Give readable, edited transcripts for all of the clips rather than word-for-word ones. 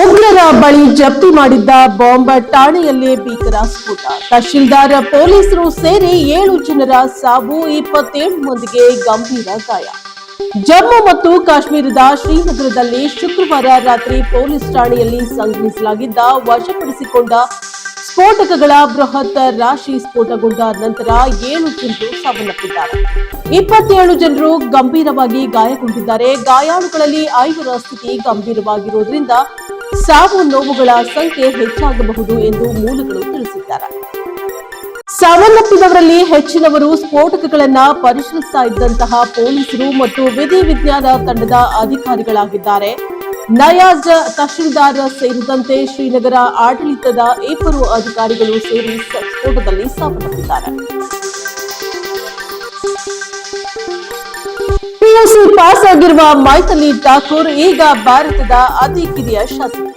ಉಗ್ರರ ಬಳಿ ಜಪ್ತಿ ಮಾಡಿದ್ದ ಬಾಂಬ್ ಠಾಣೆಯಲ್ಲಿ ಭೀಕರ ಸ್ಫೋಟ. ತಹಶೀಲ್ದಾರ್ ಪೊಲೀಸರು ಸೇರಿ 7 ಜನರ ಸಾವು, 27 ಮಂದಿಗೆ ಗಂಭೀರ ಗಾಯ. ಜಮ್ಮು ಮತ್ತು ಕಾಶ್ಮೀರದ ಶ್ರೀನಗರದಲ್ಲಿ ಶುಕ್ರವಾರ ರಾತ್ರಿ ಪೊಲೀಸ್ ಠಾಣೆಯಲ್ಲಿ ಸಂಗ್ರಹಿಸಲಾಗಿದ್ದ ವಶಪಡಿಸಿಕೊಂಡ ಸ್ಫೋಟಕಗಳ ಬೃಹತ್ ರಾಶಿ ಸ್ಫೋಟಗೊಂಡ ನಂತರ 7 ಜನರು ಸಾವನ್ನಪ್ಪಿದ್ದಾರೆ. 27 ಜನರು ಗಂಭೀರವಾಗಿ ಗಾಯಗೊಂಡಿದ್ದಾರೆ. ಗಾಯಾಳುಗಳಲ್ಲಿ 5ರ ಸ್ಥಿತಿ ಗಂಭೀರವಾಗಿರುವುದರಿಂದ ಸಾವು ನೋವುಗಳ ಸಂಖ್ಯೆ ಹೆಚ್ಚಾಗಬಹುದು ಎಂದು ಮೂಲಗಳು ತಿಳಿಸಿದ್ದಾರೆ. ಸಾವನ್ನಪ್ಪಿದವರಲ್ಲಿ ಹೆಚ್ಚಿನವರು ಸ್ಫೋಟಕಗಳನ್ನ ಪರಿಶೀಲಿಸ್ತಾ ಇದ್ದಂತಹ ಪೊಲೀಸರು ಮತ್ತು ವಿಧಿವಿಜ್ಞಾನ ತಂಡದ ಅಧಿಕಾರಿಗಳಾಗಿದ್ದಾರೆ. ನಯಾಜ್ ತಹಶೀಲ್ದಾರ್ ಸೇರಿದಂತೆ ಶ್ರೀನಗರ ಆಡಳಿತದ 2 ಅಧಿಕಾರಿಗಳು ಸೇರಿ ಸ್ಫೋಟದಲ್ಲಿ ಸಾವನ್ನಪ್ಪಿದ್ದಾರೆ. ಪಿಯುಸಿ ಪಾಸ್ ಆಗಿರುವ ಮೈಥಿಲಿ ಠಾಕೂರ್ ಈಗ ಭಾರತದ ಅತಿ ಕಿರಿಯ ಶಾಸಕಿ.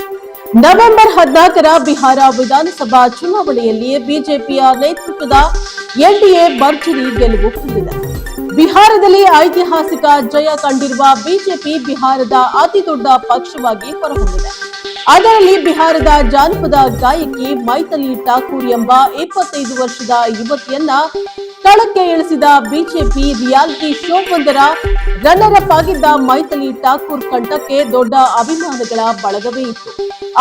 ನವೆಂಬರ್ 14ರ ಬಿಹಾರ ವಿಧಾನಸಭಾ ಚುನಾವಣೆಯಲ್ಲಿ ಬಿಜೆಪಿಯ ನೇತೃತ್ವದ ಎನ್ಡಿಎ ಭರ್ಜರಿ ಗೆಲುವು ಕಂಡಿದೆ. ಬಿಹಾರದಲ್ಲಿ ಐತಿಹಾಸಿಕ ಜಯ ಕಂಡಿರುವ ಬಿಜೆಪಿ ಬಿಹಾರದ ಅತಿ ದೊಡ್ಡ ಪಕ್ಷವಾಗಿ ಹೊರಹೊಮ್ಮಿದೆ. ಅದರಲ್ಲಿ ಬಿಹಾರದ ಜಾನಪದ ಗಾಯಕಿ ಮೈಥಿಲಿ ಠಾಕೂರ್ ಎಂಬ 25 ವರ್ಷದ ಯುವತಿಯನ್ನ ಕಣಕ್ಕೆ ಇಳಿಸಿದ ಬಿಜೆಪಿ ರಿಯಾಲಿಟಿ ಶೋ ಒಂದರ ರನ್ನರ್ ಅಪ್ ಆಗಿದ್ದ ಮೈಥಿಲಿ ಠಾಕೂರ್ ಕಂಠಕ್ಕೆ ದೊಡ್ಡ ಅಭಿಮಾನಿಗಳ ಬಳಗವೇ ಇತ್ತು.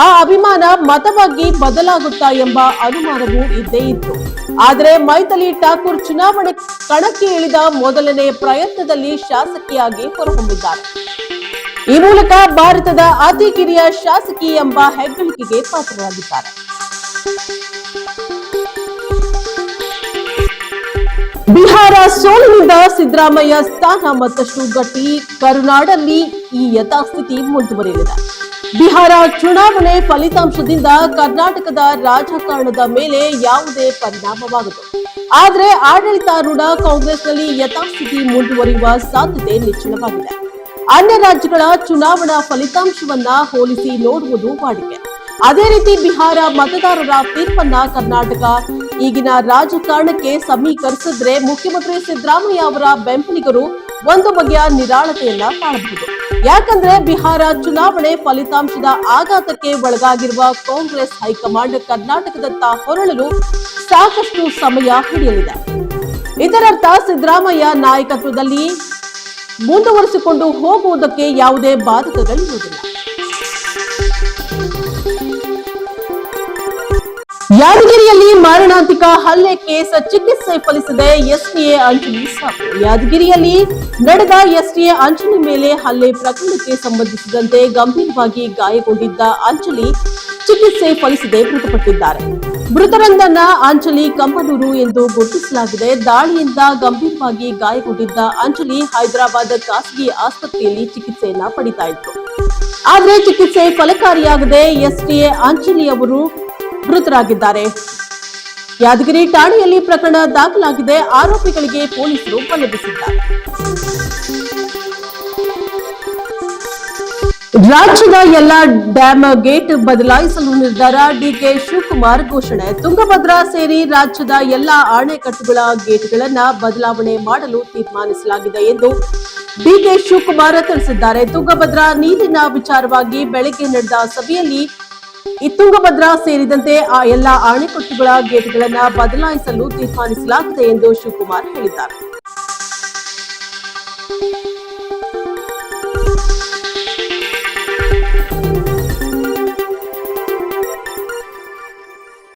ಆ ಅಭಿಮಾನ ಮತವಾಗಿ ಬದಲಾಗುತ್ತಾ ಎಂಬ ಅನುಮಾನವೂ ಇದ್ದೇ ಇತ್ತು. ಆದರೆ ಮೈಥಿಲಿ ಠಾಕೂರ್ ಚುನಾವಣೆ ಕಣಕ್ಕೆ ಇಳಿದ ಮೊದಲನೇ ಪ್ರಯತ್ನದಲ್ಲಿ ಶಾಸಕಿಯಾಗಿ ಹೊರಹೊಮ್ಮಿದ್ದಾರೆ. ಈ ಮೂಲಕ ಭಾರತದ ಅತಿ ಕಿರಿಯ ಶಾಸಕಿ ಎಂಬ ಹೆಗ್ಗಳಿಕೆಗೆ ಪಾತ್ರರಾಗಿದ್ದಾರೆ. ಬಿಹಾರ ಸೋಲಿನಿಂದ ಸಿದ್ದರಾಮಯ್ಯ ಸ್ಥಾನ ಮತ್ತಷ್ಟು ಗಟ್ಟಿ. ಕರುನಾಡಲ್ಲಿ ಈ ಯಥಾಸ್ಥಿತಿ ಮುಂದುವರಿಯಲಿದೆ. ಬಿಹಾರ ಚುನಾವಣೆ ಫಲಿತಾಂಶದಿಂದ ಕರ್ನಾಟಕದ ರಾಜಕಾರಣದ ಮೇಲೆ ಯಾವುದೇ ಪರಿಣಾಮವಾಗದು. ಆದರೆ ಆಡಳಿತಾರೂಢ ಕಾಂಗ್ರೆಸ್ನಲ್ಲಿ ಯಥಾಸ್ಥಿತಿ ಮುಂದುವರಿಯುವ ಸಾಧ್ಯತೆ ನಿಚ್ಚಳವಾಗಿದೆ. ಅನ್ಯ ರಾಜ್ಯಗಳ ಚುನಾವಣಾ ಫಲಿತಾಂಶವನ್ನ ಹೋಲಿಸಿ ನೋಡುವುದು ವಾಡಿಕೆ. ಅದೇ ರೀತಿ ಬಿಹಾರ ಮತದಾರರ ತೀರ್ಪನ್ನ ಕರ್ನಾಟಕ ಈಗಿನ ರಾಜಕಾರಣಕ್ಕೆ ಸಮೀಕರಿಸಿದ್ರೆ ಮುಖ್ಯಮಂತ್ರಿ ಸಿದ್ದರಾಮಯ್ಯ ಅವರ ಬೆಂಬಲಿಗರು ಒಂದು ಬಗೆಯ ನಿರಾಳತೆಯನ್ನ ಕಾಣಬಹುದು. ಯಾಕಂದ್ರೆ ಬಿಹಾರ ಚುನಾವಣೆ ಫಲಿತಾಂಶದ ಆಘಾತಕ್ಕೆ ಒಳಗಾಗಿರುವ ಕಾಂಗ್ರೆಸ್ ಹೈಕಮಾಂಡ್ ಕರ್ನಾಟಕದತ್ತ ಹೊರಳಲು ಸಾಕಷ್ಟು ಸಮಯ ಹಿಡಿಯಲಿದೆ. ಇದರರ್ಥ ಸಿದ್ದರಾಮಯ್ಯ ನಾಯಕತ್ವದಲ್ಲಿ ಮುಂದುವರಿಸಿಕೊಂಡು ಹೋಗುವುದಕ್ಕೆ ಯಾವುದೇ ಬಾಧಕಗಳಿರುವುದಿಲ್ಲ. ಯಾದಗಿರಿಯಲ್ಲಿ ಮಾರಣಾಂತಿಕ ಹಲ್ಲೆ ಕೇಸ್ ಚಿಕಿತ್ಸೆ ಫಲಿಸದೆ ಎಸ್ಟಿಎ ಅಂಜಲಿ ಸಾವು. ಯಾದಗಿರಿಯಲ್ಲಿ ನಡೆದ ಎಸ್ಟಿಎ ಅಂಜಲಿ ಮೇಲೆ ಹಲ್ಲೆ ಪ್ರಕರಣಕ್ಕೆ ಸಂಬಂಧಿಸಿದಂತೆ ಗಂಭೀರವಾಗಿ ಗಾಯಗೊಂಡಿದ್ದ ಅಂಜಲಿ ಚಿಕಿತ್ಸೆ ಫಲಿಸದೆ ಮೃತಪಟ್ಟಿದ್ದಾರೆ. ಮೃತರೊಂದನ್ನ ಅಂಜಲಿ ಕಂಬನೂರು ಎಂದು ಗುರುತಿಸಲಾಗಿದೆ. ದಾಳಿಯಿಂದ ಗಂಭೀರವಾಗಿ ಗಾಯಗೊಂಡಿದ್ದ ಅಂಜಲಿ ಹೈದರಾಬಾದ್ ಖಾಸಗಿ ಆಸ್ಪತ್ರೆಯಲ್ಲಿ ಚಿಕಿತ್ಸೆಯನ್ನ ಪಡಿತಾ ಇದ್ರು. ಆದರೆ ಚಿಕಿತ್ಸೆ ಫಲಕಾರಿಯಾಗದೆ ಎಸ್ಟಿಎ ಅಂಜಲಿ ಅವರು ಮೃತರಾಗಿದ್ದಾರೆ. ಯಾದಗಿರಿ ಠಾಣೆಯಲ್ಲಿ ಪ್ರಕರಣ ದಾಖಲಾಗಿದೆ. ಆರೋಪಿಗಳಿಗೆ ಪೊಲೀಸರು ಬಂಧಿಸಿದ್ದಾರೆ. ರಾಜ್ಯದ ಎಲ್ಲಾ ಡ್ಯಾಂ ಗೇಟ್ ಬದಲಾಯಿಸಲು ನಿರ್ಧಾರ. ಡಿಕೆ ಶಿವಕುಮಾರ್ ಘೋಷಣೆ. ತುಂಗಭದ್ರಾ ಸೇರಿ ರಾಜ್ಯದ ಎಲ್ಲಾ ಅಣೆಕಟ್ಟುಗಳ ಗೇಟ್ಗಳನ್ನ ಬದಲಾವಣೆ ಮಾಡಲು ತೀರ್ಮಾನಿಸಲಾಗಿದೆ ಎಂದು ಡಿಕೆ ಶಿವಕುಮಾರ್ ತಿಳಿಸಿದ್ದಾರೆ. ತುಂಗಭದ್ರಾ ನೀರಿನ ವಿಚಾರವಾಗಿ ಬೆಳಗ್ಗೆ ನಡೆದ ಸಭೆಯಲ್ಲಿ ಈ ತುಂಗಭದ್ರಾ ಸೇರಿದಂತೆ ಆ ಎಲ್ಲಾ ಅಣೆಕಟ್ಟುಗಳ ಗೇಟ್ಗಳನ್ನ ಬದಲಾಯಿಸಲು ತೀರ್ಮಾನಿಸಲಾಗಿದೆ ಎಂದು ಶಿವಕುಮಾರ್ ಹೇಳಿದ್ದಾರೆ.